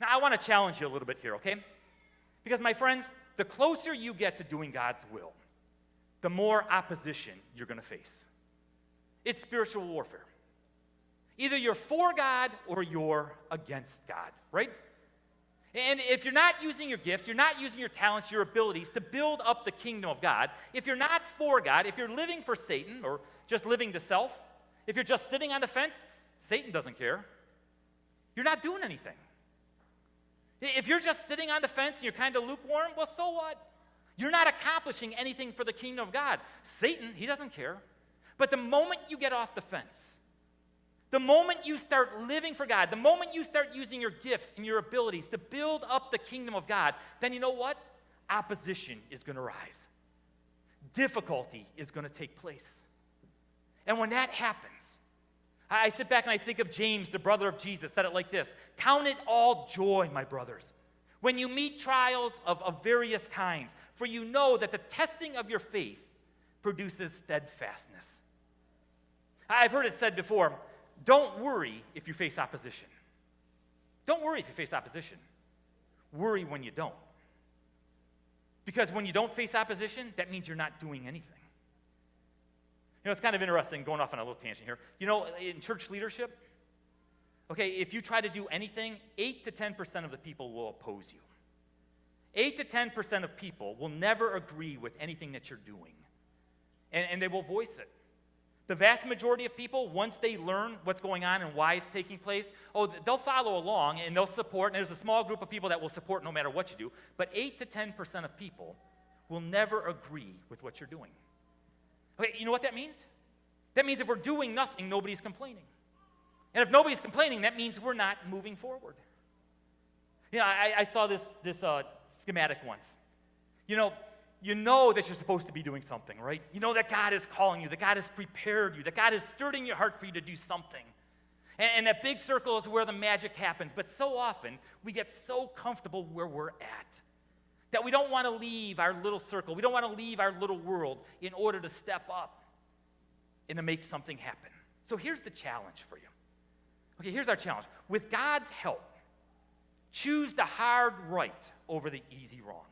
Now, I want to challenge you a little bit here, okay? Because, my friends, the closer you get to doing God's will, the more opposition you're going to face. It's spiritual warfare. Either you're for God or you're against God, right? And if you're not using your gifts, you're not using your talents, your abilities to build up the kingdom of God, if you're not for God, if you're living for Satan or just living to self, if you're just sitting on the fence, Satan doesn't care. You're not doing anything. If you're just sitting on the fence and you're kind of lukewarm, well, so what? You're not accomplishing anything for the kingdom of God. Satan, he doesn't care. But the moment you get off the fence, the moment you start living for God, the moment you start using your gifts and your abilities to build up the kingdom of God, then you know what? Opposition is going to rise. Difficulty is going to take place. And when that happens, I sit back and I think of James, the brother of Jesus, said it like this: "Count it all joy, my brothers, when you meet trials of various kinds, for you know that the testing of your faith produces steadfastness." I've heard it said before, don't worry if you face opposition. Don't worry if you face opposition. Worry when you don't. Because when you don't face opposition, that means you're not doing anything. You know, it's kind of interesting, going off on a little tangent here. You know, in church leadership, okay, if you try to do anything, 8 to 10% of the people will oppose you. 8 to 10% of people will never agree with anything that you're doing. And they will voice it. The vast majority of people, once they learn what's going on and why it's taking place, they'll follow along and they'll support. And there's a small group of people that will support no matter what you do. But 8 to 10% of people will never agree with what you're doing. Okay, you know what that means? That means if we're doing nothing, nobody's complaining. And if nobody's complaining, that means we're not moving forward. You know, I saw this schematic once. You know that you're supposed to be doing something, right? You know that God is calling you, that God has prepared you, that God is stirring your heart for you to do something. And that big circle is where the magic happens. But so often, we get so comfortable where we're at that we don't want to leave our little circle. We don't want to leave our little world in order to step up and to make something happen. So here's the challenge for you. Okay, here's our challenge. With God's help, choose the hard right over the easy wrong.